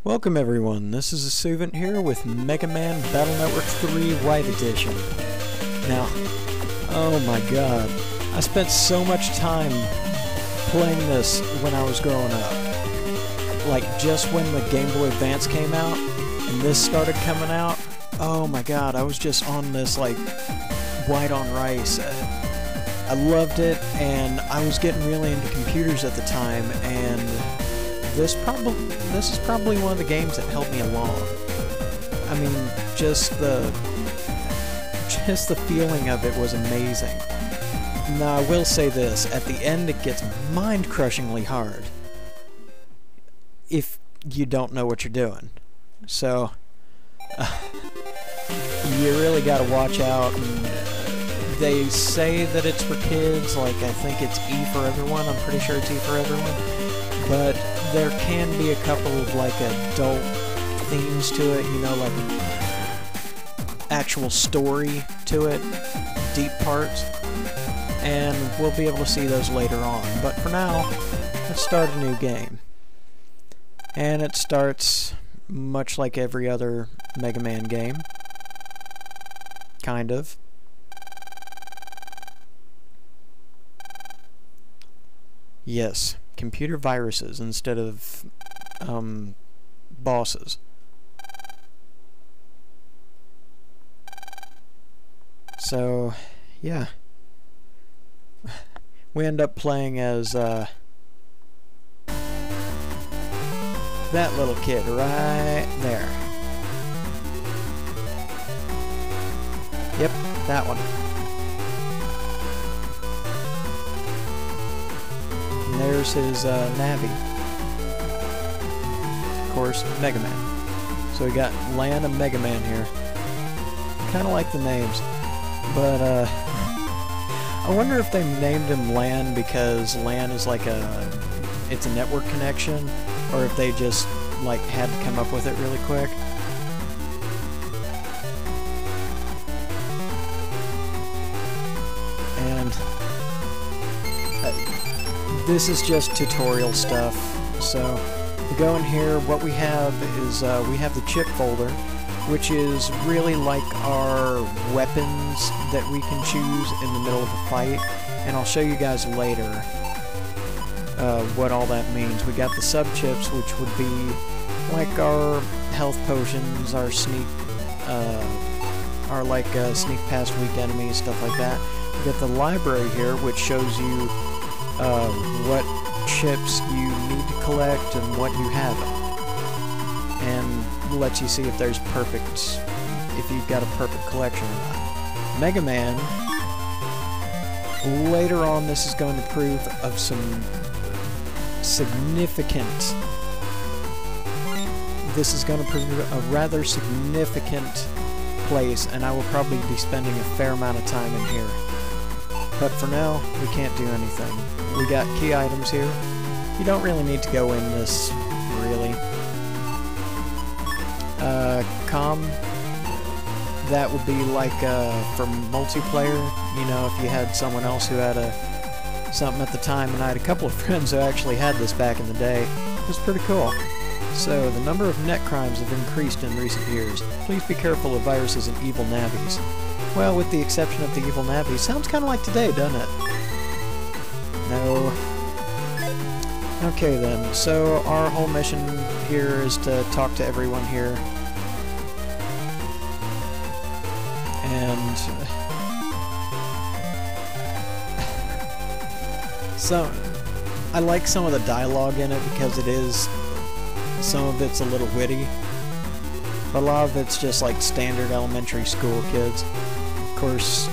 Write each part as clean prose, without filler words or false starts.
Welcome everyone, this is Asuvent here with Mega Man Battle Network 3 White Edition. Now, oh my god, I spent so much time playing this when I was growing up. Like, just when the Game Boy Advance came out, and this started coming out, oh my god, I was just on this, like, white on rice. I loved it, and I was getting really into computers at the time, and this is probably one of the games that helped me along. I mean, just the feeling of it was amazing. Now, I will say this, at the end it gets mind-crushingly hard if you don't know what you're doing. So, you really gotta watch out, and they say that it's for kids, like I think it's E for everyone, I'm pretty sure it's E for everyone, but there can be a couple of like adult themes to it, you know, like actual story to it, deep parts, and we'll be able to see those later on. But for now, let's start a new game. And it starts much like every other Mega Man game. Kind of. Yes. Computer viruses instead of bosses. So, yeah. We end up playing as that little kid right there. Yep, that one. And there's his Navi. Of course, Mega Man. So we got Lan and Mega Man here. Kind of like the names. But, I wonder if they named him Lan because Lan is like it's a network connection, or if they just, like, had to come up with it really quick. And this is just tutorial stuff. So we go in here, what we have is we have the chip folder, which is really like our weapons that we can choose in the middle of a fight, and I'll show you guys later what all that means. We got the sub-chips, which would be like our health potions, our sneak past weak enemies, stuff like that. We got the library here, which shows you what chips you need to collect and what you haven't, and lets you see if there's if you've got a perfect collection or not. Mega Man, later on this is going to prove of some significant, this is going to prove a rather significant place, and I will probably be spending a fair amount of time in here. But for now, we can't do anything. We got key items here. You don't really need to go in this, really. That would be like for multiplayer, you know, if you had someone else who had something at the time, and I had a couple of friends who actually had this back in the day. It was pretty cool. So, the number of net crimes have increased in recent years. Please be careful of viruses and evil navies. Well, with the exception of the evil navies. Sounds kind of like today, doesn't it? No. Okay then, so our whole mission here is to talk to everyone here. And so I like some of the dialogue in it because some of it's a little witty, but a lot of it's just like standard elementary school kids. Of course,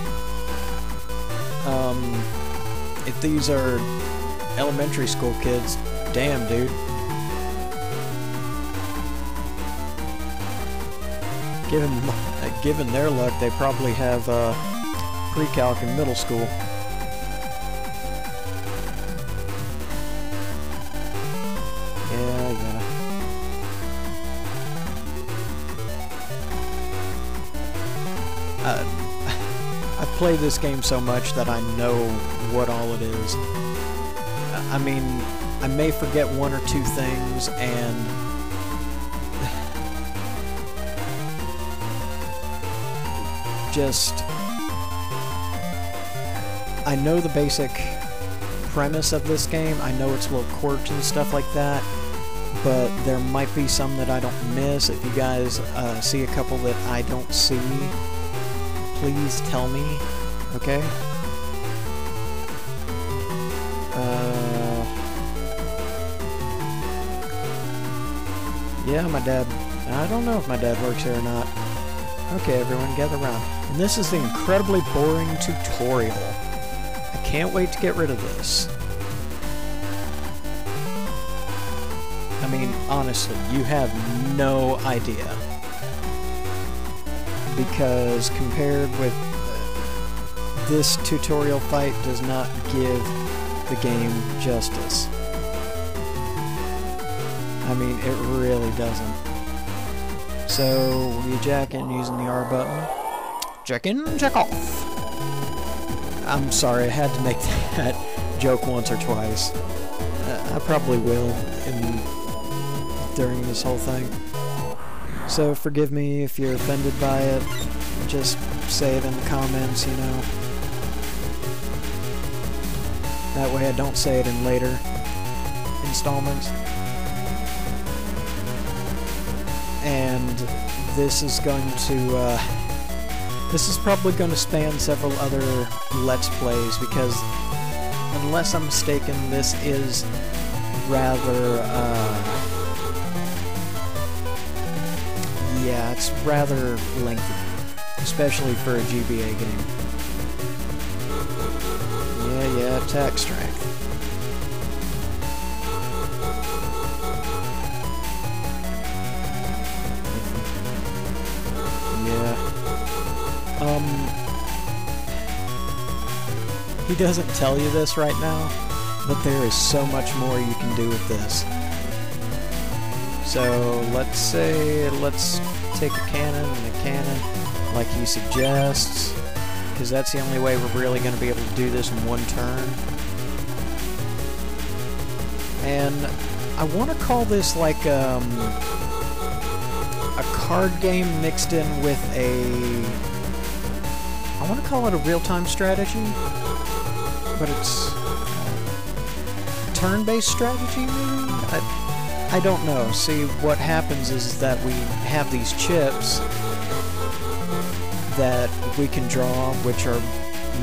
if these are elementary school kids, damn dude. Given their luck, they probably have pre-calc in middle school. Yeah. I've played this game so much that I know what all it is. I mean, I may forget one or two things, and just... I know the basic premise of this game. I know its little quirks and stuff like that, but there might be some that I don't miss. If you guys see a couple that I don't see, please tell me, okay? Yeah, my dad... I don't know if my dad works here or not. Okay, everyone, gather around. And this is the incredibly boring tutorial. I can't wait to get rid of this. I mean, honestly, you have no idea. Because compared with... this tutorial fight does not give the game justice. I mean, it really doesn't. So, we jack in using the R button. Check in, check off. I'm sorry, I had to make that joke once or twice. I probably will during this whole thing. So, forgive me if you're offended by it. Just say it in the comments, you know. That way I don't say it in later installments. And this is going to, this is probably going to span several other Let's Plays, because, unless I'm mistaken, this is rather, yeah, it's rather lengthy, especially for a GBA game. Yeah, attack strength. He doesn't tell you this right now, but there is so much more you can do with this. So, let's take a cannon and a cannon, like he suggests, because that's the only way we're really going to be able to do this in one turn. And I want to call this like a card game mixed in with a... I want to call it a real-time strategy, but it's turn-based strategy, maybe? I don't know. See, what happens is that we have these chips that we can draw, which are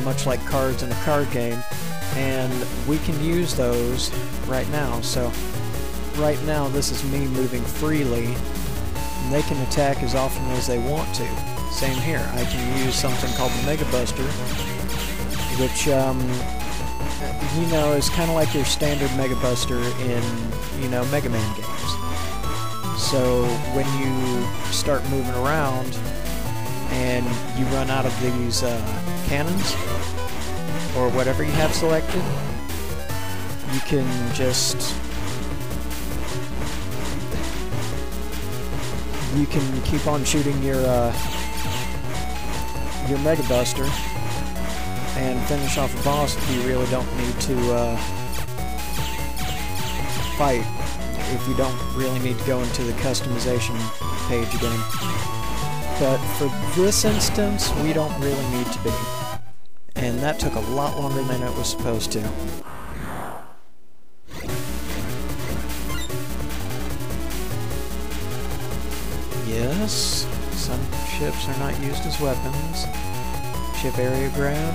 much like cards in a card game, and we can use those right now. So, right now, this is me moving freely, and they can attack as often as they want to. Same here. I can use something called the Mega Buster, which, you know, is kind of like your standard Mega Buster in, you know, Mega Man games. So, when you start moving around, and you run out of these cannons, or whatever you have selected, you can just... you can keep on shooting your Mega Buster and finish off a boss if you really don't need to fight, if you don't really need to go into the customization page again. But for this instance, we don't really need to be. And that took a lot longer than it was supposed to. Yes, some ships are not used as weapons. Ship area grab.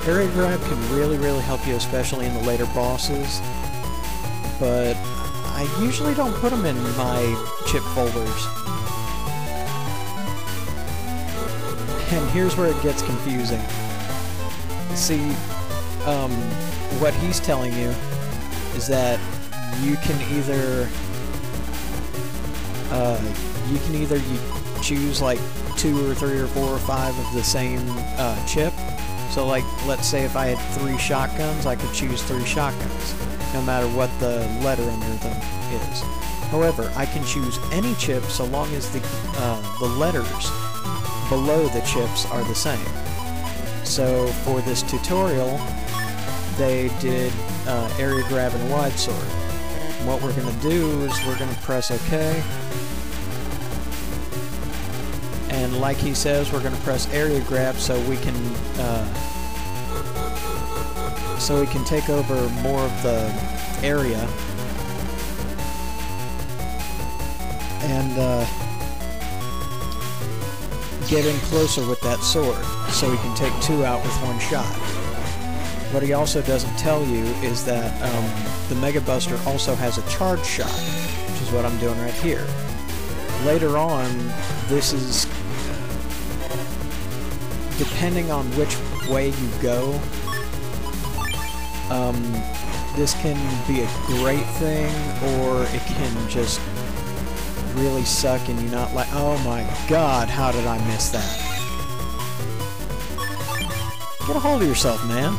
Area grab can really help you, especially in the later bosses. But I usually don't put them in my chip folders. And here's where it gets confusing. See, what he's telling you is that you can either you choose like 2 or 3 or 4 or 5 of the same chip. So like, let's say if I had 3 shotguns, I could choose 3 shotguns, no matter what the letter under them is. However, I can choose any chip so long as the letters below the chips are the same. So for this tutorial, they did area grab and wide sword. And what we're going to do is we're going to press OK, And like he says, we're going to press area grab so we can take over more of the area. And get in closer with that sword, so he can take 2 out with 1 shot. What he also doesn't tell you is that the Mega Buster also has a charge shot, which is what I'm doing right here. Later on, this is depending on which way you go. This can be a great thing, or it can just really suck and you not like, oh my god, how did I miss that? Get a hold of yourself, man.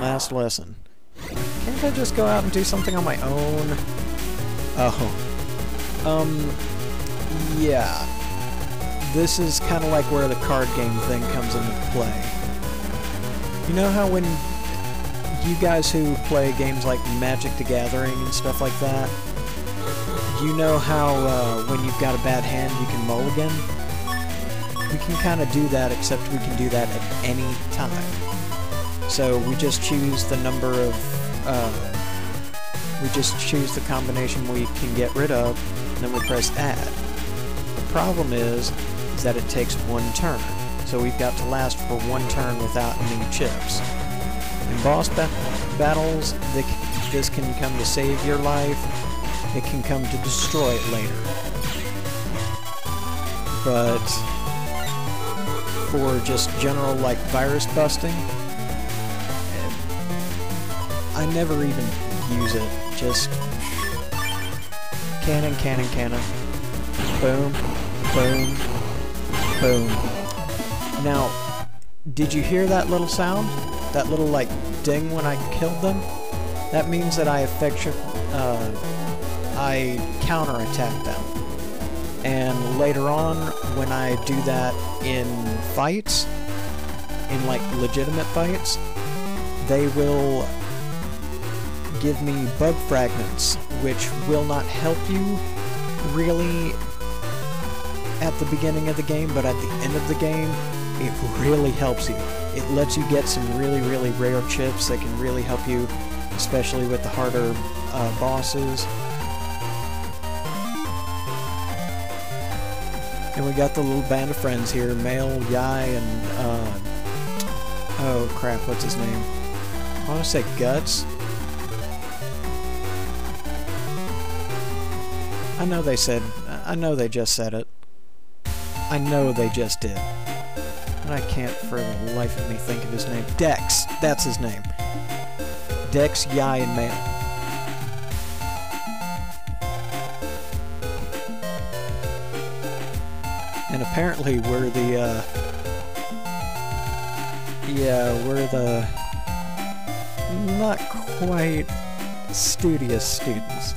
Last lesson. Can't I just go out and do something on my own? Oh. Yeah. This is kind of like where the card game thing comes into play. You know how when you guys who play games like Magic the Gathering and stuff like that, you know how when you've got a bad hand you can mulligan? We can kind of do that, except we can do that at any time. So we just choose the number of, we just choose the combination we can get rid of, and then we press add. The problem is that it takes 1 turn, so we've got to last for 1 turn without any chips. In boss battles, this can come to save your life, it can come to destroy it later. But for just general, like, virus busting, I never even use it. Just cannon, cannon, cannon. Boom, boom, boom. Now, did you hear that little sound? That little, like, ding when I killed them? That means that I counterattack them. And later on, when I do that in fights, in, like, legitimate fights, they will give me bug fragments, which will not help you really at the beginning of the game, but at the end of the game, it really helps you. It lets you get some really, really rare chips that can really help you, especially with the harder bosses. And we got the little band of friends here, Male, Yai, and, oh crap, what's his name? I want to say Guts. I know they just said it. I know they just did. And I can't for the life of me think of his name. Dex! That's his name. Dex, Yai, and Male. And apparently we're the, we're the not quite studious students.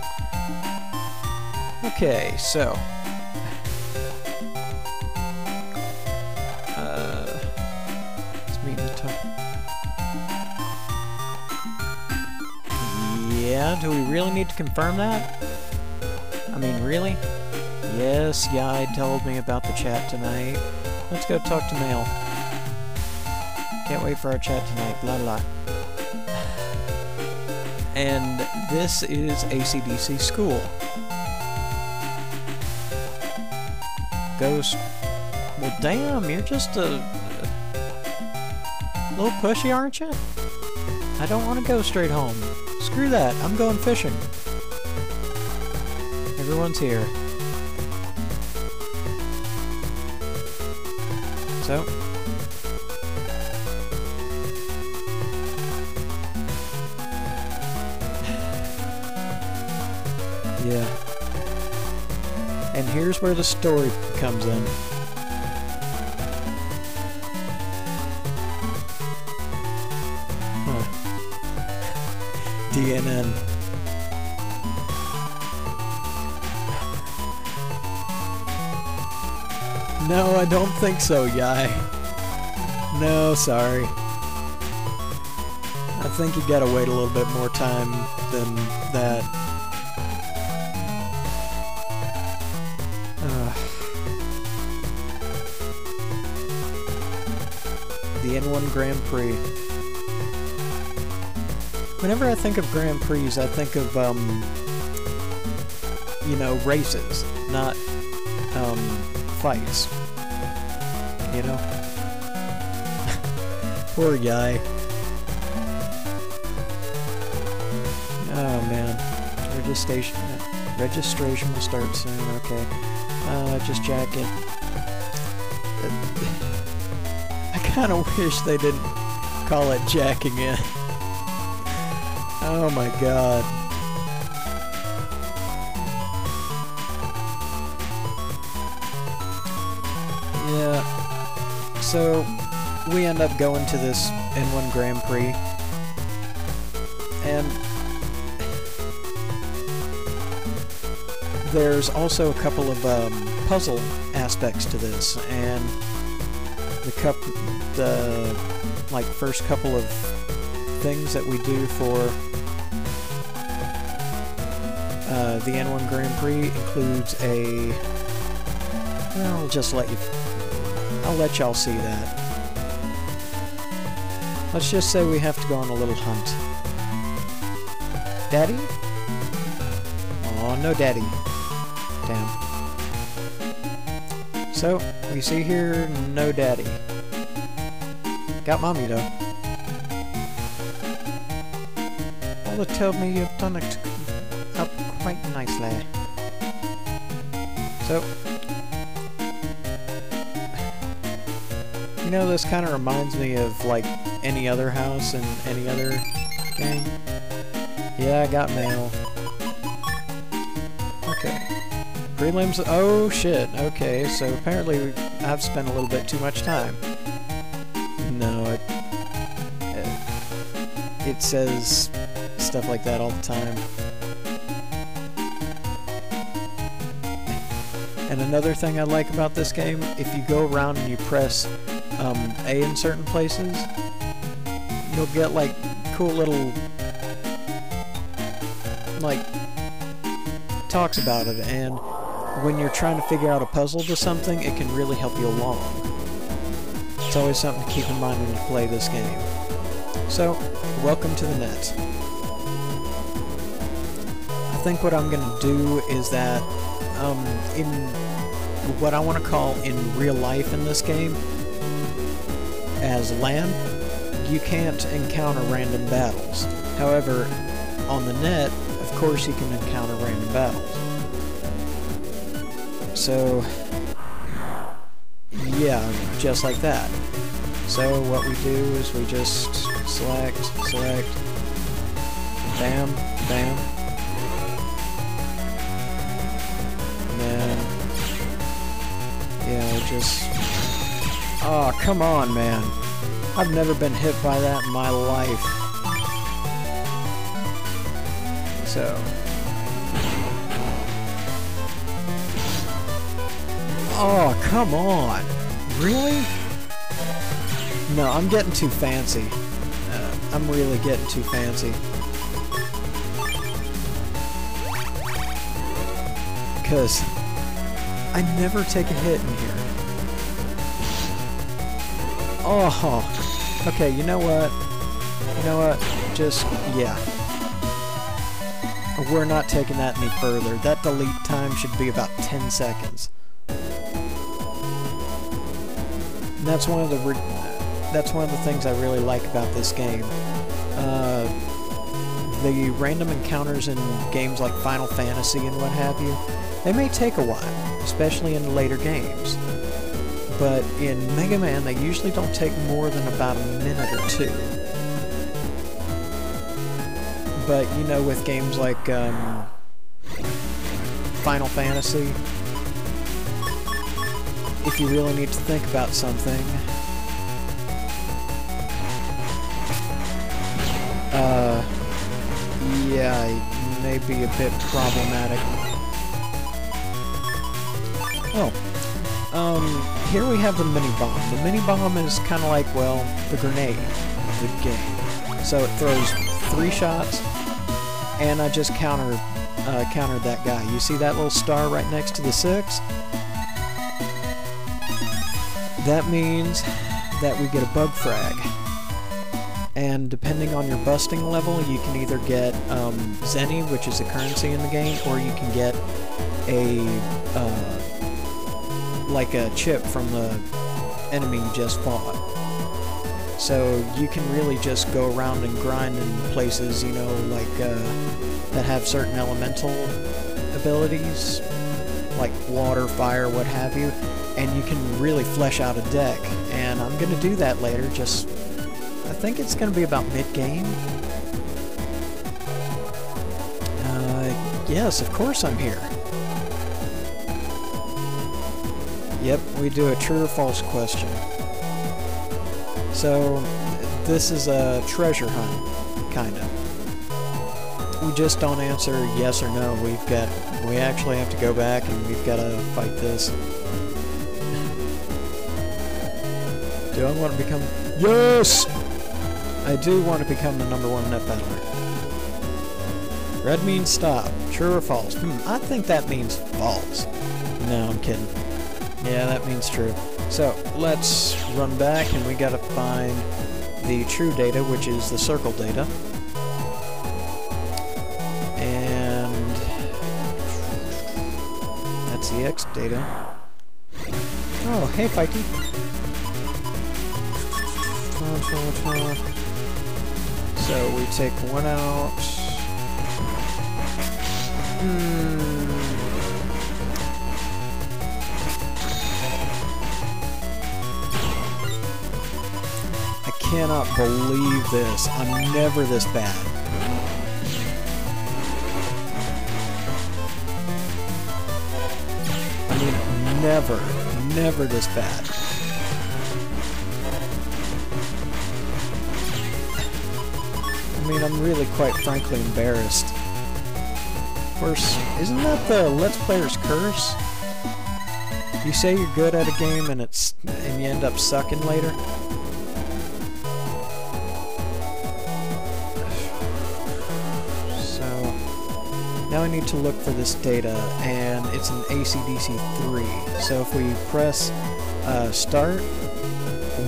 Okay, so let's meet in the top. Yeah, do we really need to confirm that? I mean, really? Yes, Yai told me about the chat tonight. Let's go talk to Male. Can't wait for our chat tonight, blah blah. And this is AC/DC School. Ghost. Well, damn, you're just a little pushy, aren't you? I don't want to go straight home. Screw that, I'm going fishing. Everyone's here. So. Yeah. And here's where the story comes in. Huh. DNN. No, I don't think so, Yai. No, sorry. I think you gotta wait a little bit more time than that. the N1 Grand Prix. Whenever I think of Grand Prix, I think of, you know, races, not, fights. You know? Poor guy. Oh, man. Registration will start soon, okay. Just jack it. I kind of wish they didn't call it jacking it. Oh my god. Yeah. So, we end up going to this N1 Grand Prix. And there's also a couple of puzzle aspects to this, and the like first couple of things that we do for the N1 Grand Prix includes a, well, I'll let y'all see that. Let's just say we have to go on a little hunt. Daddy? Oh, no daddy. Damn. So, we see here, no daddy. Got mommy, though. Well, it told me you've done it up quite nicely. So, you know, this kind of reminds me of, like, any other house in any other game. Yeah, I got mail. Okay. Prelims. Oh shit. Okay, so apparently I've spent a little bit too much time. No, it says stuff like that all the time. And another thing I like about this game, if you go around and you press A in certain places, you'll get like cool little like talks about it, and when you're trying to figure out a puzzle to something, it can really help you along. It's always something to keep in mind when you play this game. So, welcome to the net. I think what I'm going to do is that, in what I want to call in real life in this game, as land, you can't encounter random battles. However, on the net, of course you can encounter random battles. So, yeah, just like that. So what we do is we just select, bam, bam, and then, yeah, just, oh, come on, man. I've never been hit by that in my life. So, oh, come on. Really? No, I'm getting too fancy. I'm really getting too fancy. Because I never take a hit in here. Oh, okay, you know what? You know what? Just, yeah. We're not taking that any further. That delete time should be about 10 seconds. And that's one of the things I really like about this game. The random encounters in games like Final Fantasy and what have you, they may take a while, especially in later games. But in Mega Man, they usually don't take more than about a minute or two. But, you know, with games like Final Fantasy, if you really need to think about something, yeah, it may be a bit problematic. Oh, here we have the mini-bomb. The mini-bomb is kind of like, well, the grenade of the game. So it throws 3 shots, and I just countered that guy. You see that little star right next to the 6? That means that we get a bug frag. And depending on your busting level, you can either get Zenny, which is a currency in the game, or you can get a like a chip from the enemy you just fought. So you can really just go around and grind in places, you know, like that have certain elemental abilities, like water, fire, what have you, and you can really flesh out a deck. And I'm gonna do that later. Just I think it's gonna be about mid-game. Yes, of course I'm here. Yep, we do a true or false question. So, this is a treasure hunt, kinda. We just don't answer yes or no. We actually have to go back and we've gotta fight this. Do I want to become... Yes! I do want to become the #1 net battler. Red means stop. True or false? I think that means false. No, I'm kidding. Yeah, that means true. So, let's run back and we gotta find the true data, which is the circle data. And that's the X data. Oh, hey, Fikey. So we take one out. I cannot believe this. I'm never this bad. I mean, never this bad. I mean, I'm really, quite frankly, embarrassed. Of course, isn't that the Let's Player's curse? You say you're good at a game and you end up sucking later? So, now I need to look for this data, and it's an AC/DC 3. So if we press start,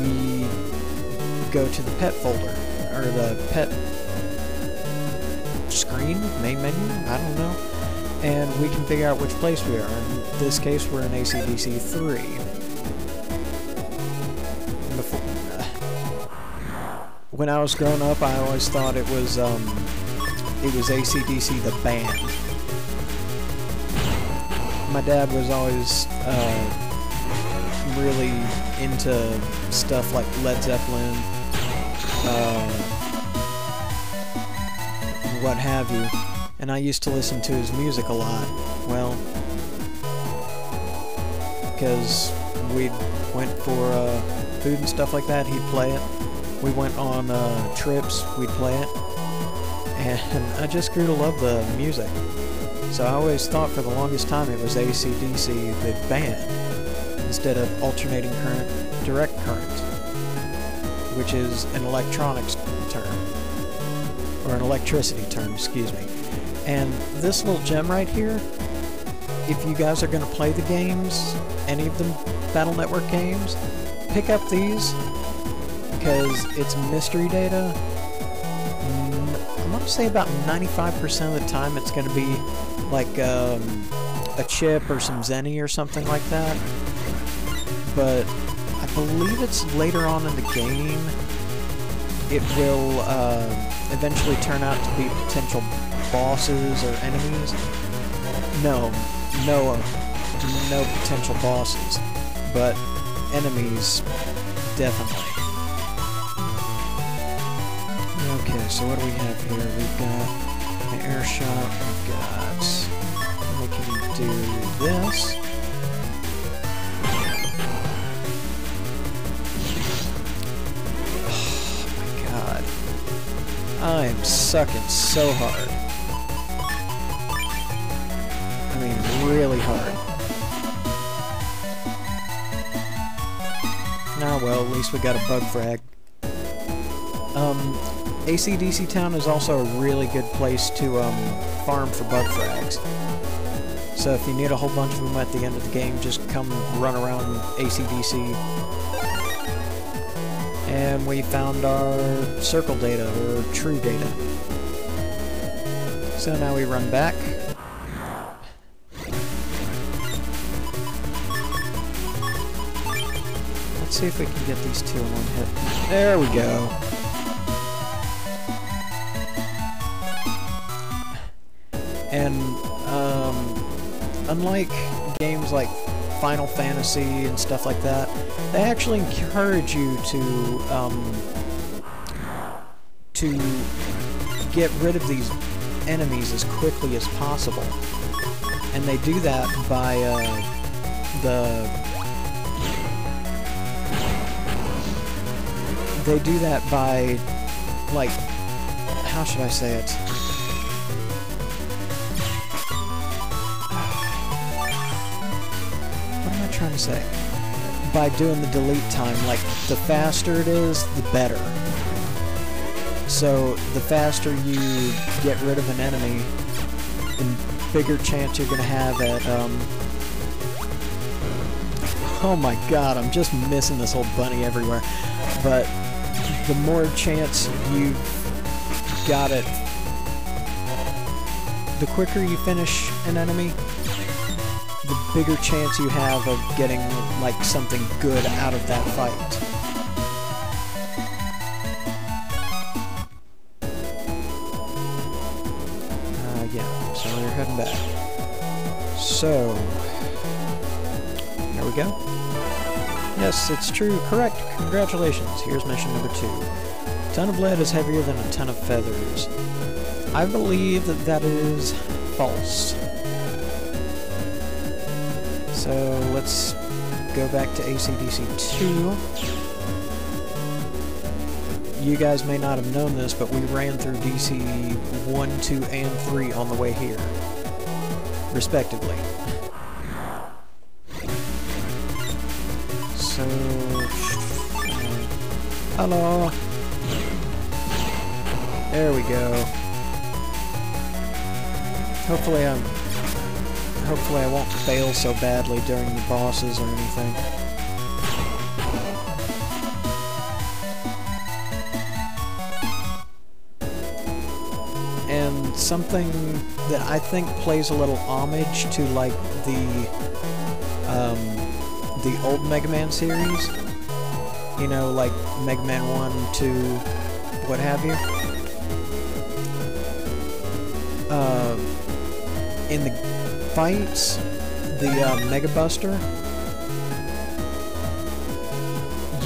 we go to the pet folder, or the pet screen, main menu, I don't know, and we can figure out which place we are. In this case, we're in AC/DC 3. Before, when I was growing up, I always thought it was AC/DC the band. My dad was always really into stuff like Led Zeppelin, what have you, and I used to listen to his music a lot. Well, because we went for food and stuff like that, he'd play it. We went on trips, we'd play it, and I just grew to love the music. So I always thought for the longest time it was AC/DC the band, instead of alternating current, direct current, which is an electronics term. Or an electricity term, excuse me. And this little gem right here, if you guys are going to play the games, any of the Battle Network games, pick up these, because it's mystery data. I'm going to say about 95% of the time it's going to be like a chip or some Zenny or something like that. But I believe it's later on in the game it will eventually turn out to be potential bosses or enemies. No potential bosses, but enemies, definitely. Okay, so what do we have here? We've got an air shot, we can do this. I am sucking so hard. I mean, really hard. Ah, well, at least we got a bug frag. AC/DC Town is also a really good place to farm for bug frags. So if you need a whole bunch of them at the end of the game, just come run around AC/DC And we found our circle data, or true data. So now we run back. Let's see if we can get these two in one hit. There we go. And unlike games like Final Fantasy and stuff like that, they actually encourage you to get rid of these enemies as quickly as possible, and they do that by like, how should I say it? What am I trying to say? By doing the delete time. Like, the faster it is, the better. So, the faster you get rid of an enemy, the bigger chance you're going to have at, oh my god, I'm just missing this whole bunny everywhere. But the more chance you've got it, the quicker you finish an enemy, the bigger chance you have of getting, like, something good out of that fight. Yeah, so we're heading back. So, there we go. Yes, it's true, correct, congratulations. Here's mission number 2. A ton of lead is heavier than a ton of feathers. I believe that that is false. So let's go back to AC/DC 2. You guys may not have known this, but we ran through DC 1, 2, and 3 on the way here, respectively. So, hello. There we go. Hopefully I won't fail so badly during the bosses or anything. And something that I think plays a little homage to, like, the old Mega Man series. You know, like Mega Man 1, 2, what have you. In the fights, the Mega Buster,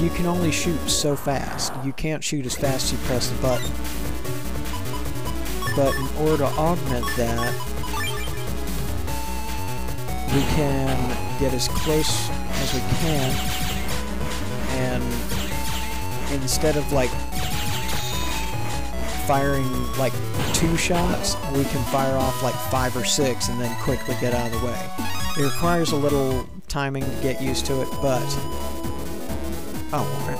you can only shoot so fast. You can't shoot as fast as you press the button. But in order to augment that, we can get as close as we can, and instead of, like, firing, like, 2 shots, we can fire off, like, 5 or 6 and then quickly get out of the way. It requires a little timing to get used to it, but... Oh, wait.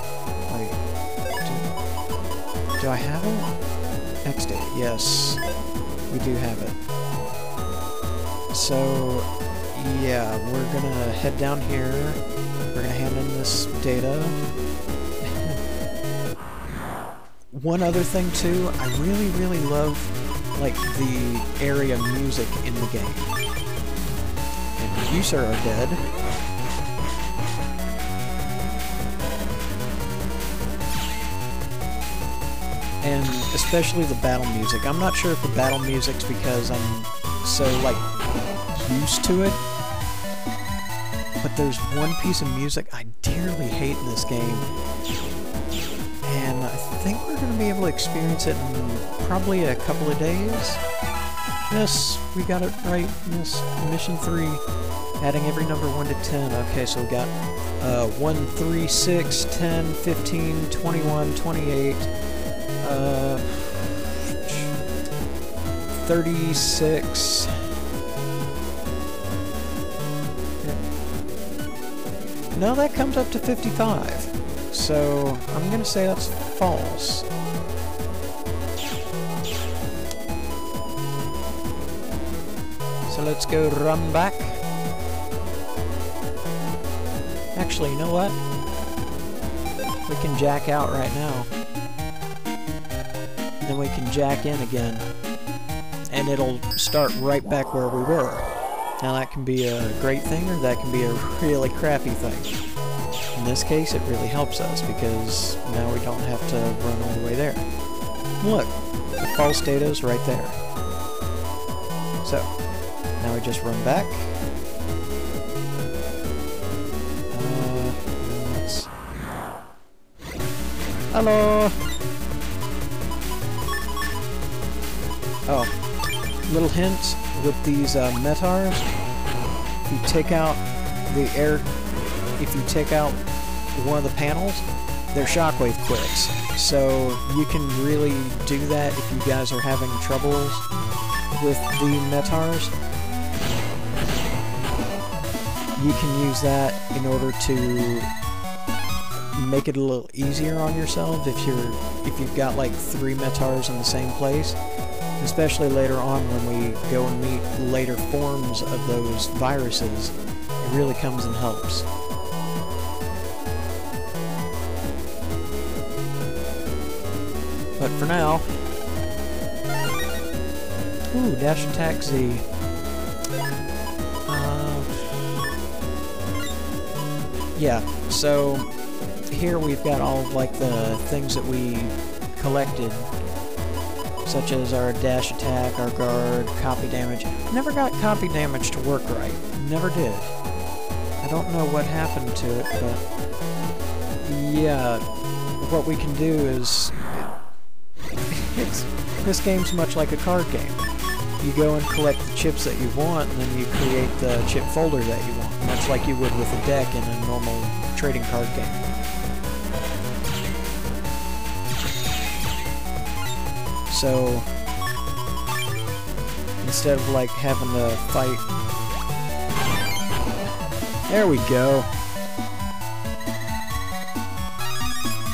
Do I have it? X-Date, yes. We do have it. So, yeah, we're gonna head down here. We're gonna hand in this data. One other thing, too, I really, really love, like, the area music in the game. And you, sir, are dead. And especially the battle music. I'm not sure if the battle music's because I'm so, like, used to it. But there's one piece of music I dearly hate in this game. And I think we're going to be able to experience it in probably a couple of days. Yes, we got it right. Yes, mission 3. Adding every number 1 to 10. Okay, so we got 1, 3, 6, 10, 15, 21, 28, 36. No, that comes up to 55. So, I'm gonna say that's false. So let's go run back. Actually, you know what? We can jack out right now. Then we can jack in again. And it'll start right back where we were. Now that can be a great thing, or that can be a really crappy thing. In this case, it really helps us, because now we don't have to run all the way there. Look, the false data is right there. So, now we just run back. Let's... Hello! Oh, little hint with these metars. If you take out the air, if you take out one of the panels, they're shockwave quicks. So you can really do that if you guys are having troubles with the metars. You can use that in order to make it a little easier on yourself if you've got like 3 metars in the same place. Especially later on when we go and meet later forms of those viruses, it really comes and helps. But for now... Ooh, dash attack Z. Yeah, so here we've got all of like the things that we collected, such as our dash attack, our guard, copy damage. Never got copy damage to work right. Never did. I don't know what happened to it, but yeah, what we can do is... this game's much like a card game. You go and collect the chips that you want, and then you create the chip folder that you want, much like you would with a deck in a normal trading card game. So, instead of like having to fight... There we go!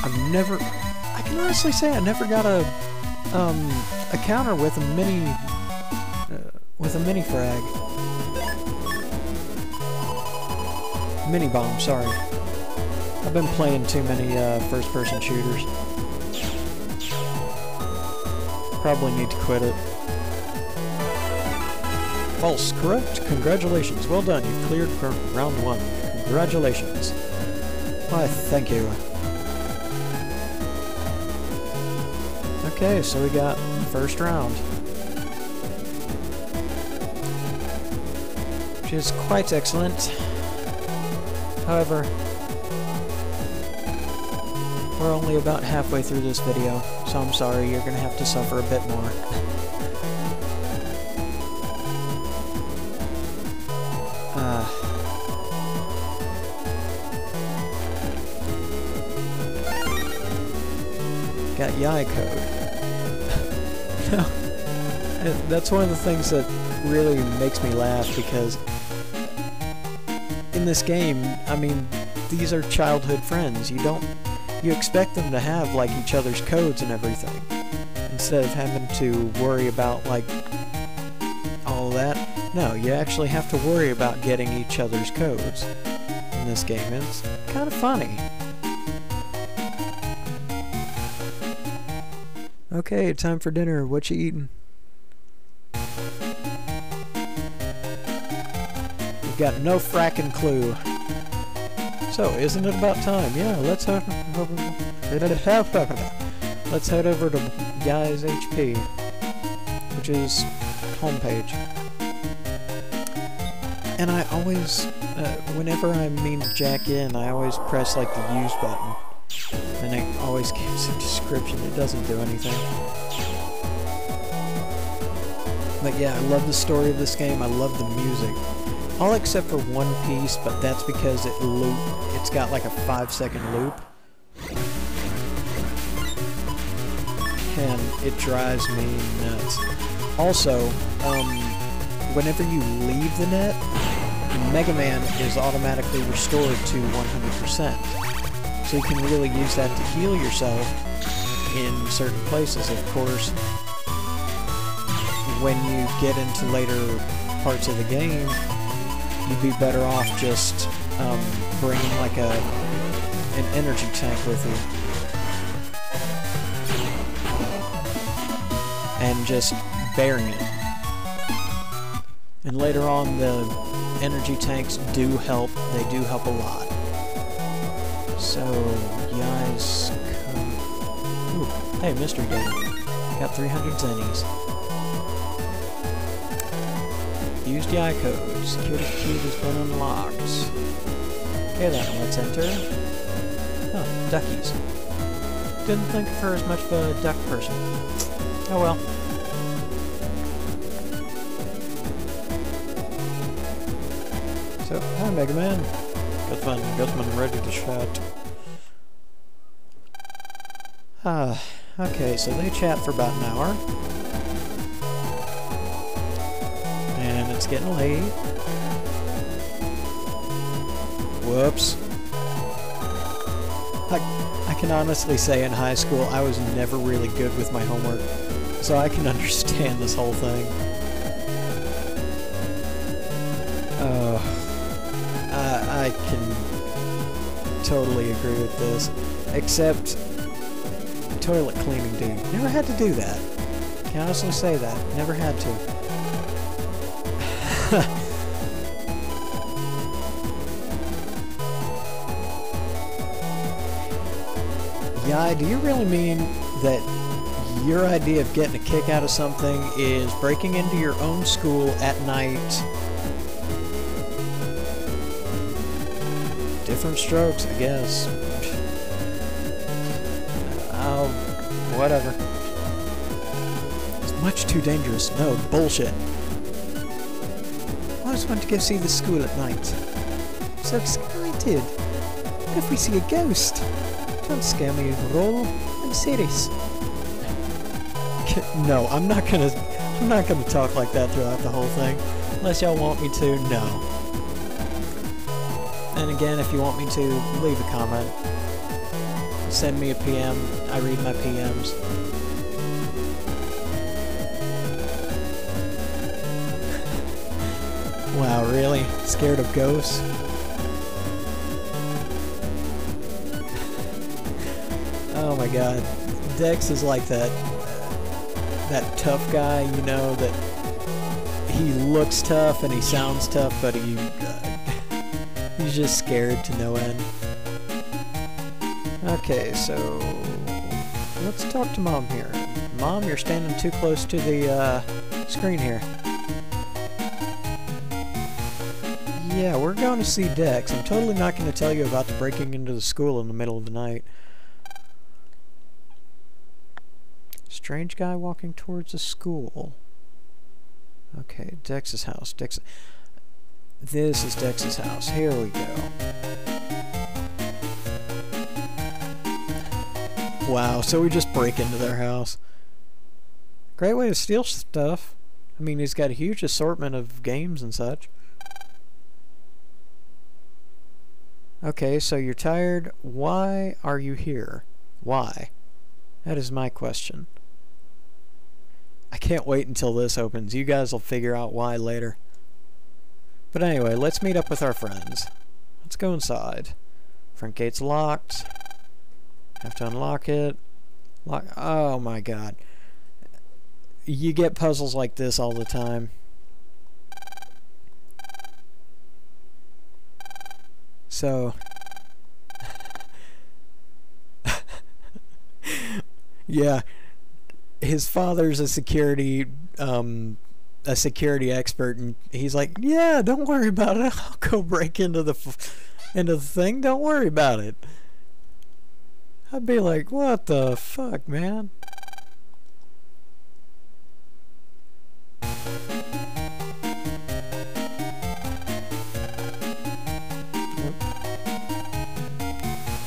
I can honestly say I never got a counter with a mini frag. Mini bomb, sorry. I've been playing too many first-person shooters. Probably need to quit it. False, correct? Congratulations. Well done. You've cleared round 1. Congratulations. Why, thank you. Okay, so we got the first round. Which is quite excellent. However, we're only about halfway through this video, so I'm sorry, you're gonna have to suffer a bit more. Got Yai code. That's one of the things that really makes me laugh, because in this game, I mean, these are childhood friends. You expect them to have, like, each other's codes and everything, instead of having to worry about, like, all that. No, you actually have to worry about getting each other's codes in this game. It's kind of funny. Okay, time for dinner. What you eating? You've got no frackin' clue. So, isn't it about time? Yeah, let's head over to Guy's HP, which is homepage. And I always, whenever I mean to jack in, I always press like the use button, and it always gives a description. It doesn't do anything. But yeah, I love the story of this game. I love the music. All except for one piece, but that's because it's got like a 5-second loop. And it drives me nuts. Also, whenever you leave the net, Mega Man is automatically restored to 100%. So you can really use that to heal yourself in certain places. Of course, when you get into later parts of the game, you'd be better off just bringing like a an energy tank with you. And just bearing it. And later on, the energy tanks do help. They do help a lot. So, you guys come... Ooh, hey, mystery data. Got 300 zennies. Use the I code. Security cube has been unlocked. Okay then, let's enter. Oh, duckies. Didn't think of her as much of a duck person. Oh well. So, hi Mega Man. Gutman ready to chat. Okay, so they chat for about an hour. And it's getting late. Whoops. I can honestly say in high school I was never really good with my homework, so I can understand this whole thing. I can totally agree with this, except toilet cleaning, dude. Never had to do that. Can honestly say that. Never had to. Yeah, do you really mean that your idea of getting a kick out of something is breaking into your own school at night? Different strokes, I guess. Whatever. It's much too dangerous. No, bullshit. I just want to go see the school at night. I'm so excited. What if we see a ghost? Don't scare me, Roll. I'm serious. No, I'm not gonna talk like that throughout the whole thing. Unless y'all want me to, no. And again, if you want me to, leave a comment. Send me a PM. I read my PMs. Wow, really? Scared of ghosts? Oh my god. Dex is like that tough guy, you know, that he looks tough and he sounds tough, but he's just scared to no end. Okay, so let's talk to Mom here. Mom, you're standing too close to the screen here. Yeah, we're going to see Dex. I'm totally not going to tell you about the breaking into the school in the middle of the night. Strange guy walking towards the school. Okay, Dex's house. This is Dex's house. Here we go. Wow, so we just break into their house. Great way to steal stuff. I mean, he's got a huge assortment of games and such. Okay, so you're tired. Why are you here? Why? That is my question. I can't wait until this opens. You guys will figure out why later. But anyway, let's meet up with our friends. Let's go inside. Front gate's locked. Have to unlock it. Lock. Oh my god. You get puzzles like this all the time. So yeah, his father's a security expert, and he's like, yeah, don't worry about it. I'll go break into the thing. Don't worry about it. I'd be like, what the fuck, man?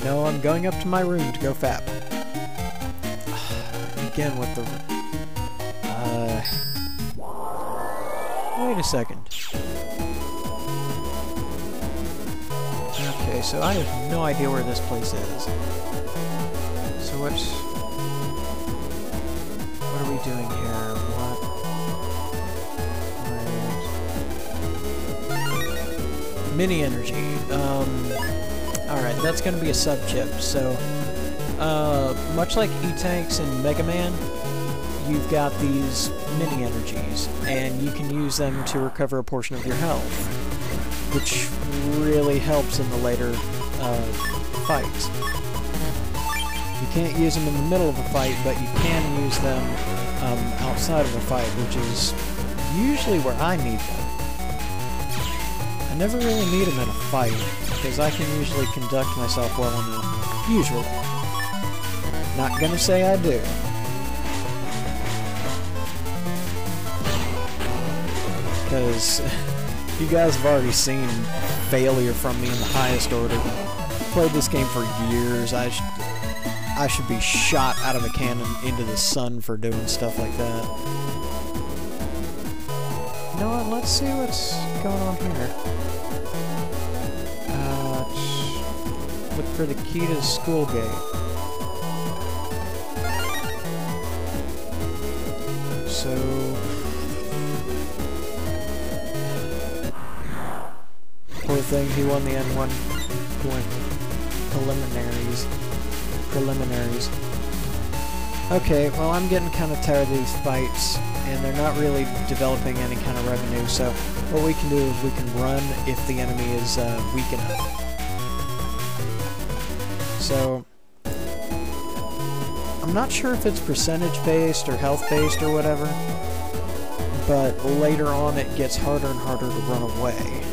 No, I'm going up to my room to go fap. Again with the... Wait a second. Okay, so I have no idea where this place is. So what are we doing here? What? Mini energy. Alright, that's going to be a sub-chip. So, much like E-Tanks and Mega Man, you've got these mini-energies, and you can use them to recover a portion of your health, which really helps in the later fights. You can't use them in the middle of a fight, but you can use them outside of a fight, which is usually where I need them. I never really need them in a fight, because I can usually conduct myself well enough. Usually. Not gonna say I do. Because you guys have already seen failure from me in the highest order. Played this game for years. I should be shot out of a cannon into the sun for doing stuff like that. You know what? Let's see what's going on here. Look for the key to the school gate. So... poor thing, he won the N1 preliminaries. Okay, well, I'm getting kind of tired of these fights, and they're not really developing any kind of revenue, so what we can do is we can run if the enemy is weak enough. So, I'm not sure if it's percentage-based or health-based or whatever, but later on it gets harder and harder to run away.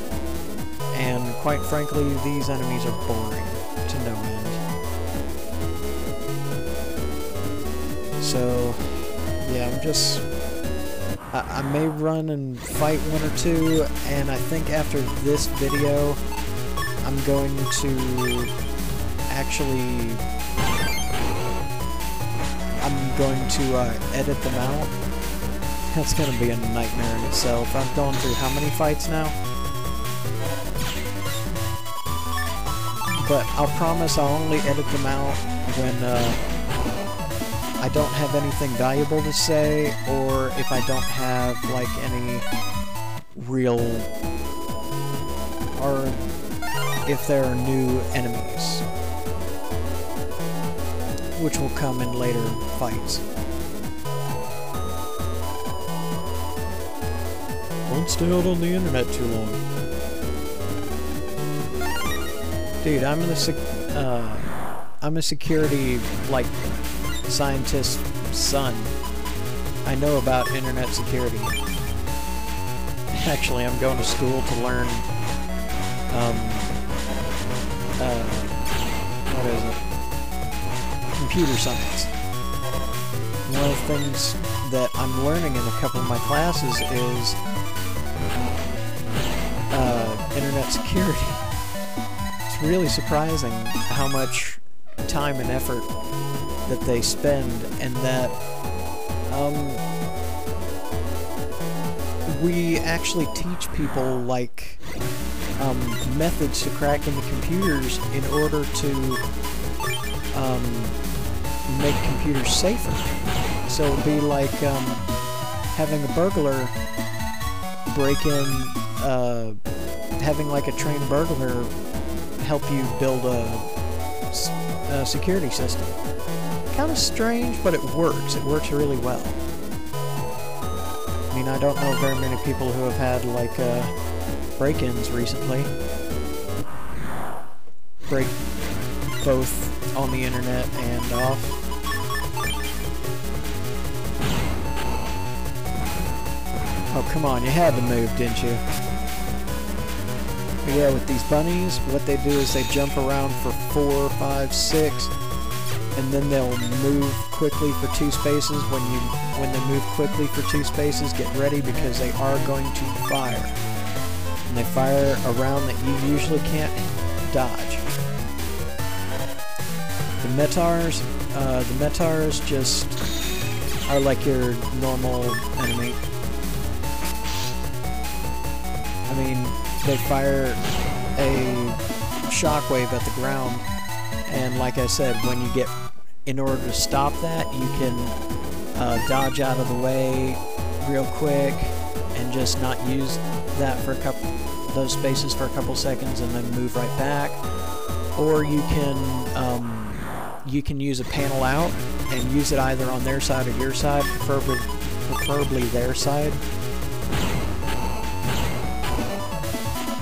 And quite frankly, these enemies are boring to no end. So, yeah, I may run and fight one or two, and I think after this video, I'm going to edit them out. That's going to be a nightmare in itself. I've gone through how many fights now? But I'll promise I'll only edit them out when I don't have anything valuable to say, or if I don't have like any real, or if there are new enemies, which will come in later fights. Don't stay out on the internet too long. Dude, I'm a security, like, scientist's son. I know about internet security. Actually, I'm going to school to learn, what is it? Computer science. One of the things that I'm learning in a couple of my classes is, internet security. Really surprising how much time and effort that they spend, and that we actually teach people like methods to crack into computers in order to make computers safer. So it would be like having a burglar break in, having like a trained burglar help you build a security system. Kind of strange, but it works. It works really well. I mean, I don't know very many people who have had, like, break-ins recently. Break both on the internet and off. Oh, come on, you had to move, didn't you? But yeah, with these bunnies, what they do is they jump around for 4, 5, 6, and then they'll move quickly for 2 spaces. When they move quickly for 2 spaces, get ready because they are going to fire. And they fire a round that you usually can't dodge. The Metars just are like your normal enemy. I mean, they fire a shockwave at the ground, and like I said, in order to stop that, you can dodge out of the way real quick and just not use that for those spaces for a couple seconds and then move right back. or you can use a panel out and use it either on their side or your side, preferably their side,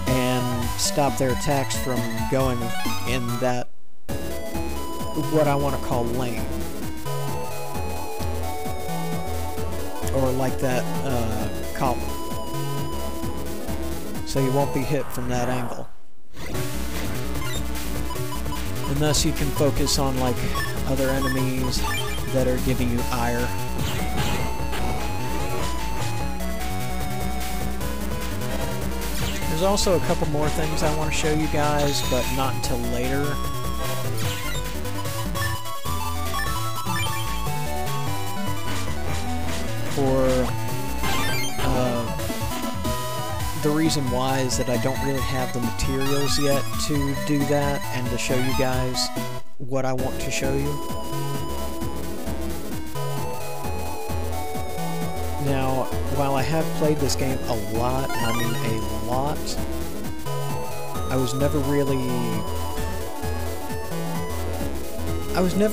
and stop their attacks from going in that, what I want to call lane, or like that column, so you won't be hit from that angle. And thus you can focus on like other enemies that are giving you ire. There's also a couple more things I want to show you guys, but not until later. The reason why is that I don't really have the materials yet to do that and to show you guys what I want to show you. Now, while I have played this game a lot, and I mean a lot, I was never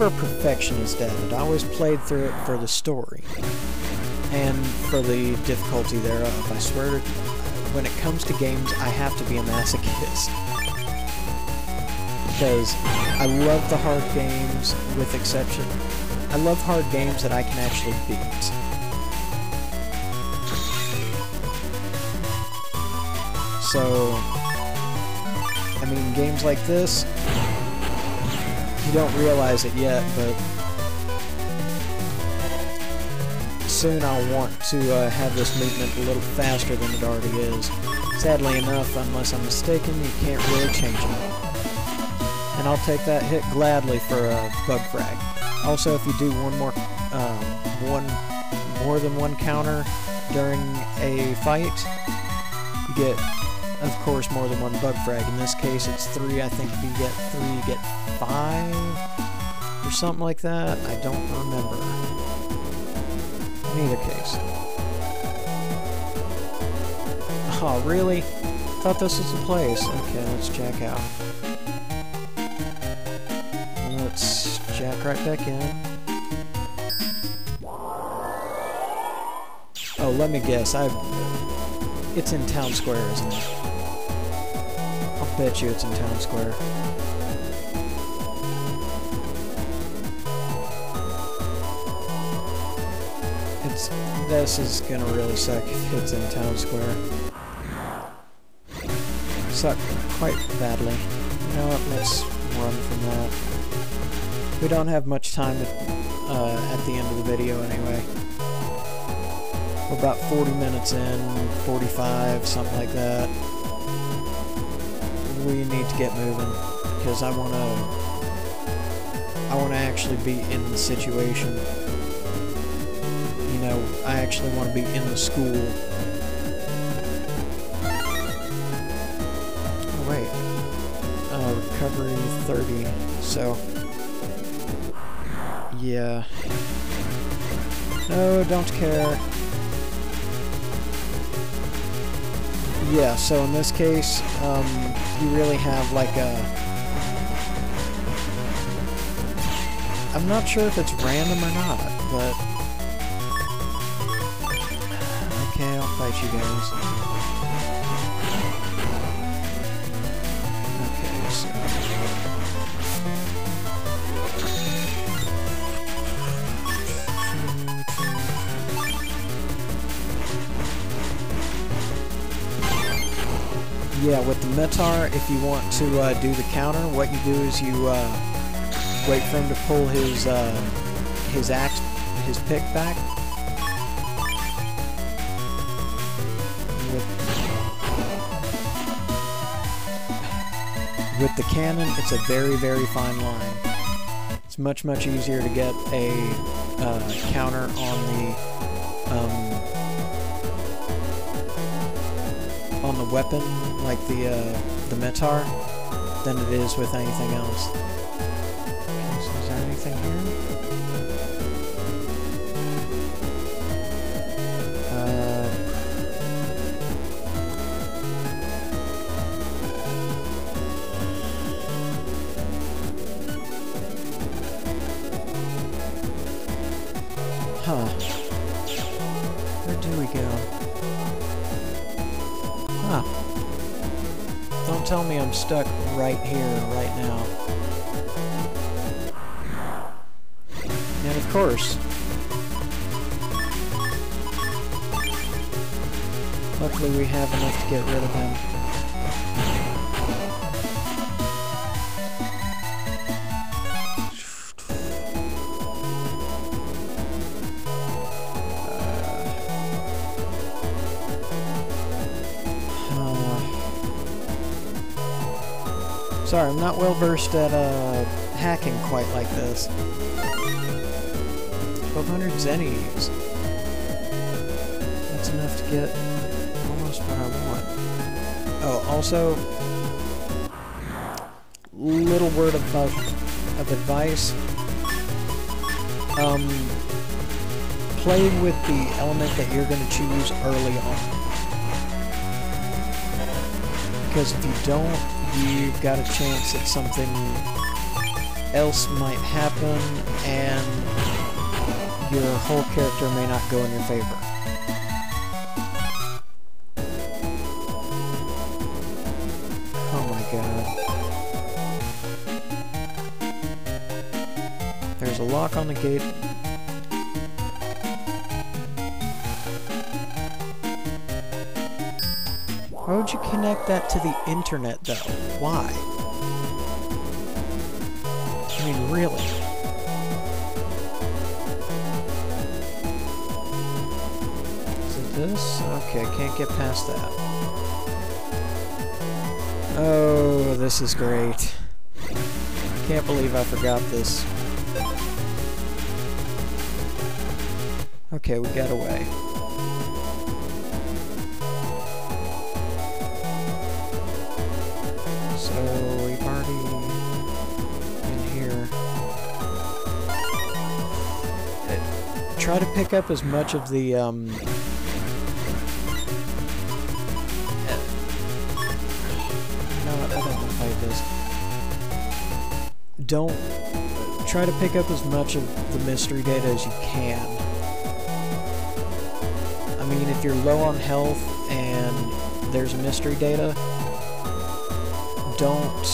a perfectionist at it. I always played through it for the story and for the difficulty thereof. I swear, when it comes to games, I have to be a masochist. Because I love the hard games, with exception. I love hard games that I can actually beat. So, I mean, games like this, you don't realize it yet, but soon I'll want to have this movement a little faster than it already is. Sadly enough, unless I'm mistaken, you can't really change it. And I'll take that hit gladly for a bug frag. Also, if you do more than one counter during a fight, you get, of course, more than one bug frag. In this case, it's 3. I think if you get 3, you get 5, or something like that. I don't remember. In either case. Oh, really? Thought this was the place. Okay, let's jack out. Let's jack right back in. Oh, let me guess. It's in Town Square, isn't it? I'll bet you it's in Town Square. This is gonna really suck if it's in Town Square. Suck quite badly. You know what, let's run from that. We don't have much time at the end of the video anyway. We're about 40 minutes in, 45, something like that. We need to get moving, because I wanna actually be in the situation. You know, I actually want to be in the school. Oh, wait. Recovery 30, so... yeah. No, don't care. Yeah, so in this case, you really have like a... I'm not sure if it's random or not, but... okay, I'll fight you guys. Okay, so... yeah, with the Metar, if you want to do the counter, what you do is you wait for him to pull his axe, his pick back. With the cannon, it's a very, very fine line. It's much, much easier to get a counter on the weapon, like the Metar, than it is with anything else. Okay, so is there anything here? Where do we go? Huh. Don't tell me I'm stuck right here, right now. And of course, luckily we have enough to get rid of him. Sorry, I'm not well versed at hacking quite like this. 1200 zennies. That's enough to get almost what I want. Oh, also, little word of advice. Play with the element that you're going to choose early on. Because if you don't, you've got a chance that something else might happen and your whole character may not go in your favor. Oh my god. There's a lock on the gate. Why would you connect that to the internet, though? Why? I mean, really? Is it this? Okay, can't get past that. Oh, this is great. Can't believe I forgot this. Okay, we got away. So, we've already been here. Try to pick up as much of the, no, I don't want to fight this. Don't... Try to pick up as much of the mystery data as you can. I mean, if you're low on health and there's mystery data, don't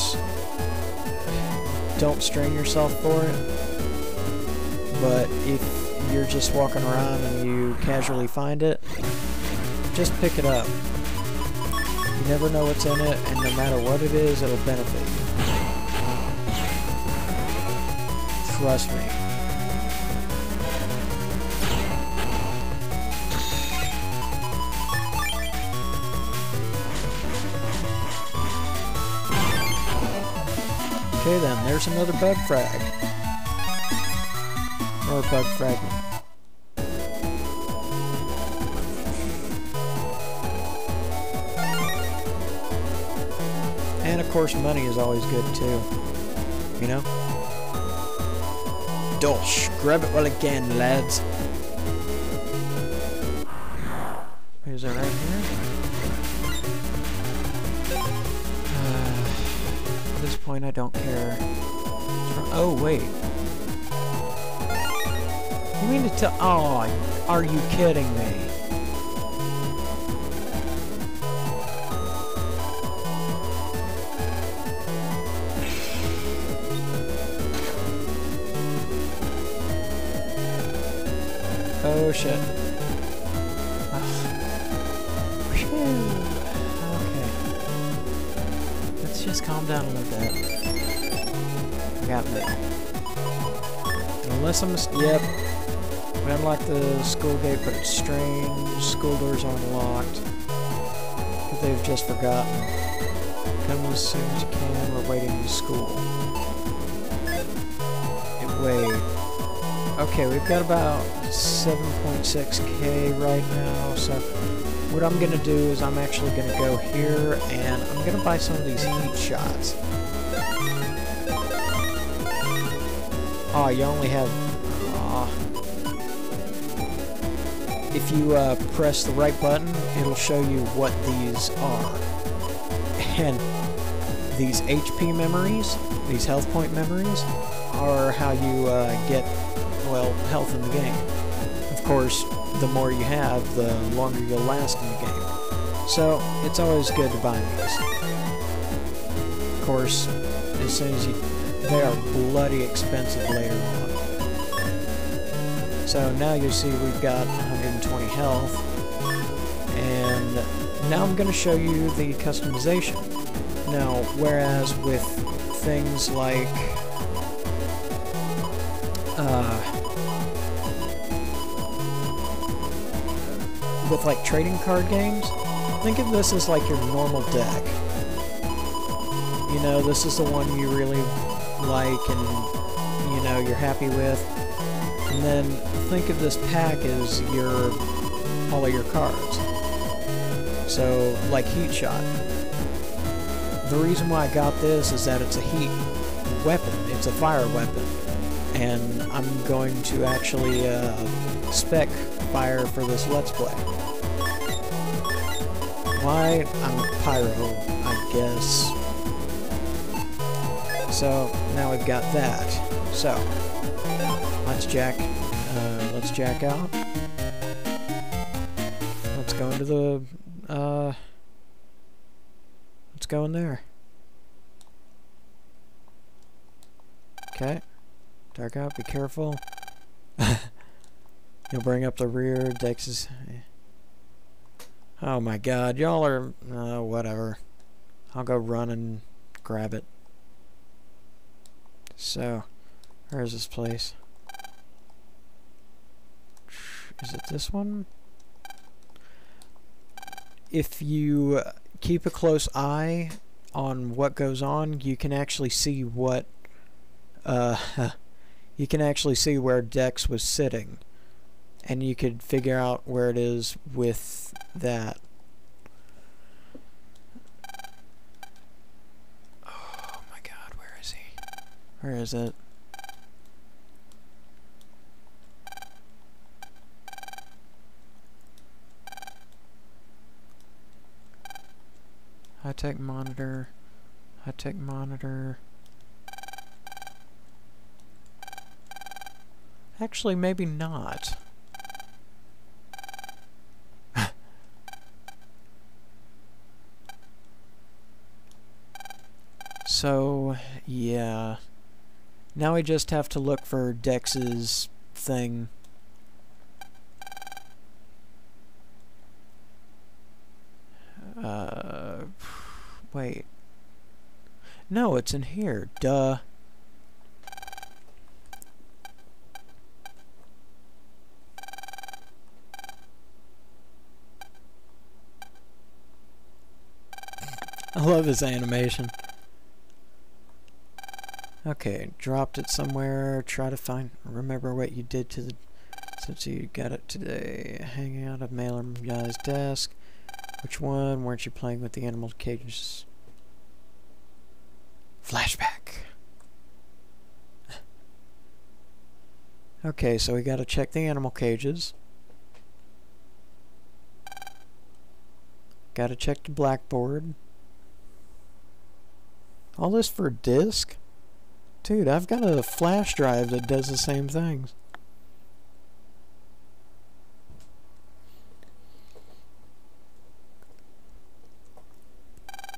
strain yourself for it. But if you're just walking around and you casually find it, just pick it up. You never know what's in it, and no matter what it is, it'll benefit you. Trust me. Okay then, there's another bug frag. Or bug fragment. And of course money is always good too. You know? Dosh, grab it while it can, lads. Is that right here? At this point I don't care. Oh wait. You mean to tell... Oh, are you kidding me? Oh shit. Okay. Let's just calm down a little bit. I got me. Unless I'm... Yep. We unlocked the school gate, but it's strange. School doors aren't locked. But they've just forgotten. Come as soon as you can. We're waiting to school. Wait. Okay, we've got about 7.6k right now, so what I'm gonna do is I'm actually gonna go here and I'm gonna buy some of these heat shots. Oh, you only have... If you press the right button, it'll show you what these are. And these HP memories, these health point memories, are how you get, well, health in the game. Of course, the more you have, the longer you'll last in the game. So it's always good to buy these. Of course, as soon as they are bloody expensive later on. So now you see we've got 120 health, and now I'm going to show you the customization. Now, whereas with things like trading card games, think of this as like your normal deck. You know, this is the one you really like and, you know, you're happy with. And then think of this pack as all of your cards. So, like Heat Shot. The reason why I got this is that it's a heat weapon. It's a fire weapon. And I'm going to actually spec fire for this Let's Play. Why? I'm a pyro, I guess. So, now we've got that. So, let's jack out. Let's go into the, let's go in there. Okay. Dark out, be careful. You'll bring up the rear, Dex is... Oh my god, y'all are... whatever. I'll go run and grab it. So, where is this place? Is it this one? If you keep a close eye on what goes on, you can actually see what... you can actually see where Dex was sitting. And you could figure out where it is with that. Oh my god, where is he? Where is it? High-tech monitor. High-tech monitor. Actually, maybe not. So, yeah. Now we just have to look for Dex's thing. Wait. No, it's in here. Duh. I love his animation. Okay, dropped it somewhere. Try to remember what you did to the... Since you got it today. Hanging out a mailer guy's desk. Which one? Weren't you playing with the animal cages? Flashback. Okay, so we gotta check the animal cages. Gotta check the blackboard. All this for a disc? Dude, I've got a flash drive that does the same things.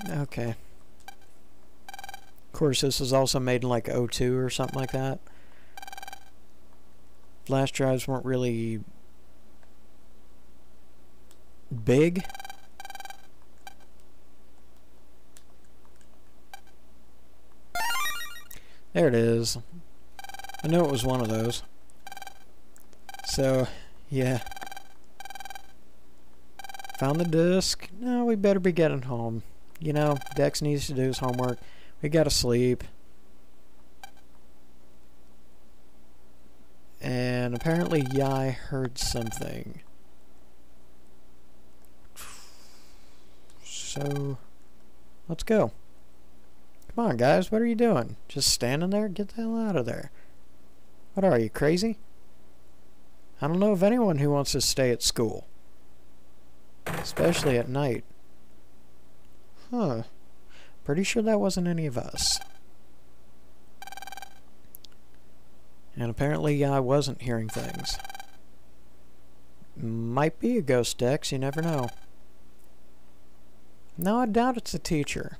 Okay. Of course, this is also made in like '02 or something like that. Flash drives weren't really big. There it is. I knew it was one of those. So, yeah. Found the disc. No, we better be getting home. You know, Dex needs to do his homework. We gotta sleep. And apparently Yai heard something. So, let's go. Come on, guys, what are you doing? Just standing there? Get the hell out of there. What are you, crazy? I don't know of anyone who wants to stay at school. Especially at night. Huh. Pretty sure that wasn't any of us. And apparently I wasn't hearing things. Might be a ghost, Dex, you never know. No, I doubt it's a teacher.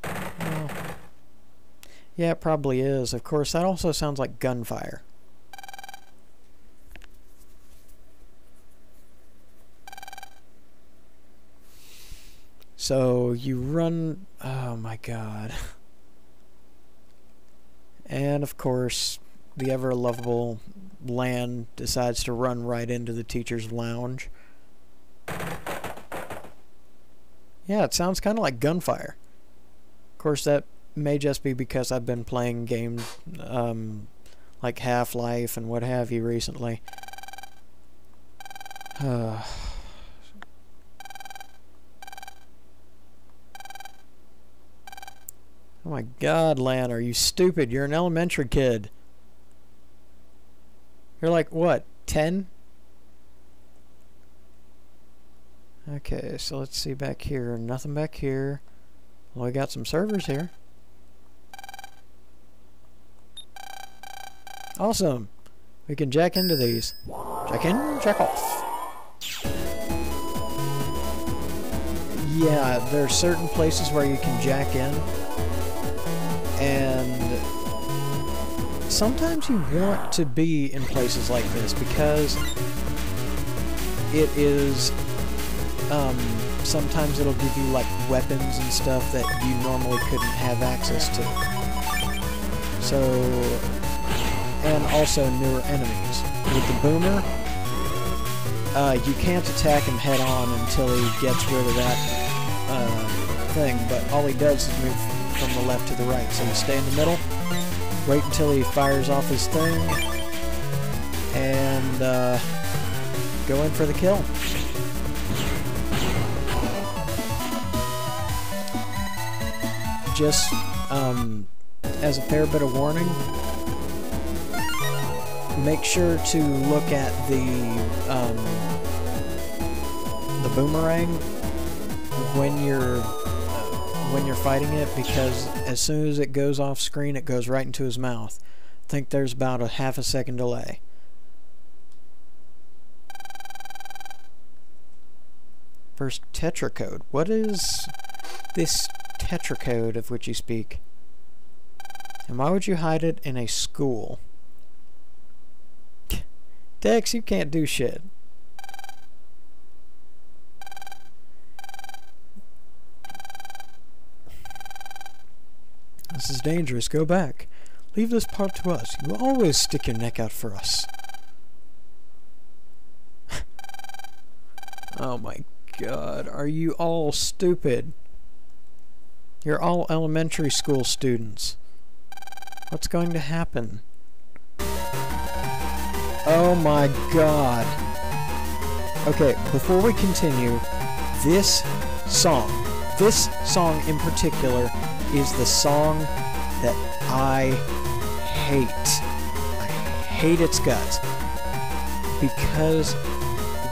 Well, yeah, it probably is. Of course, that also sounds like gunfire. So, you run... Oh my god. And, of course, the ever-lovable Lan decides to run right into the teacher's lounge. Yeah, it sounds kind of like gunfire. Of course, that may just be because I've been playing games like Half-Life and what have you recently. Oh my god, Lan, are you stupid? You're an elementary kid. You're like, what, 10? Okay, so let's see back here. Nothing back here. Well, we got some servers here. Awesome. We can jack into these. Jack in, jack off. Yeah, there are certain places where you can jack in. And sometimes you want to be in places like this because it is... sometimes it'll give you like weapons and stuff that you normally couldn't have access to. So, and also newer enemies. With the boomer, you can't attack him head on until he gets rid of that thing, but all he does is move from the left to the right. So you stay in the middle, wait until he fires off his thing, and go in for the kill. Just as a fair bit of warning, make sure to look at the boomerang when you're fighting it, because as soon as it goes off screen, it goes right into his mouth. I think there's about a half a second delay. First, Tetra code. What is this Tetra code of which you speak? And why would you hide it in a school? Dex, you can't do shit. This is dangerous. Go back. Leave this part to us. You always stick your neck out for us. Oh my god. Are you all stupid? You're all elementary school students. What's going to happen? Oh my god. Okay, before we continue, this song in particular is the song that I hate. I hate its guts. Because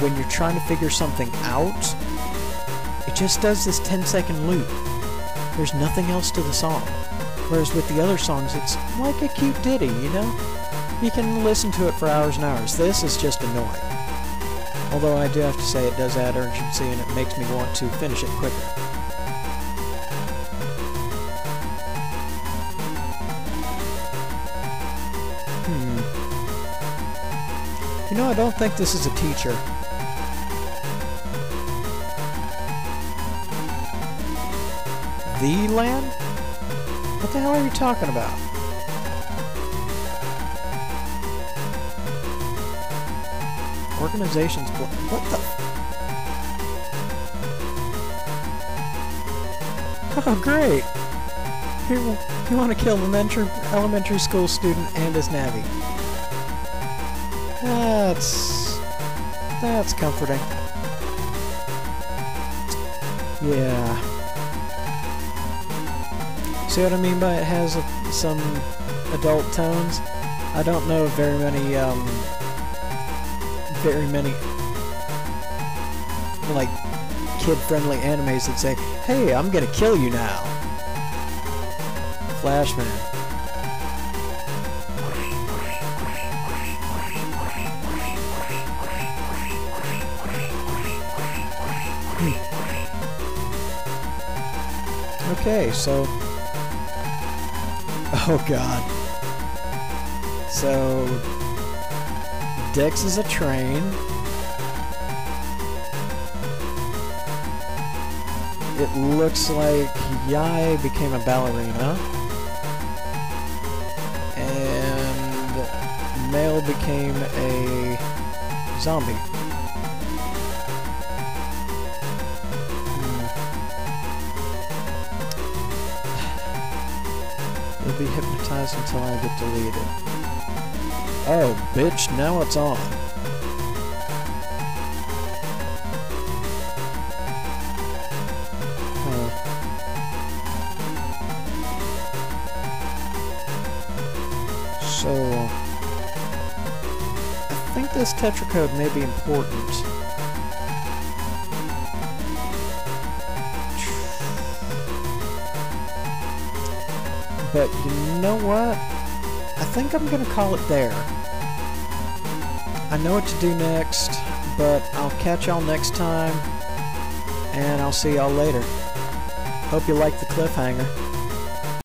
when you're trying to figure something out, it just does this 10-second loop. There's nothing else to the song. Whereas with the other songs, it's like a cute ditty, you know? You can listen to it for hours and hours. This is just annoying. Although I do have to say it does add urgency and it makes me want to finish it quicker. You know, I don't think this is a teacher. The Lan? What the hell are you talking about? Organizations... What the... Oh, great! You want to kill an elementary school student and his navvy. That's comforting. Yeah. See what I mean by it has some adult tones? I don't know very many like kid-friendly animes that say, "Hey, I'm gonna kill you now." Flashman. Okay, so... Oh god. So... Dex is a train. It looks like Yai became a ballerina. And Male became a zombie. You'll be hypnotized until I get deleted. Oh, bitch, now it's on. So, I think this tetracode may be important. But you know what? I think I'm gonna call it there. I know what to do next, but I'll catch y'all next time, and I'll see y'all later. Hope you like the cliffhanger.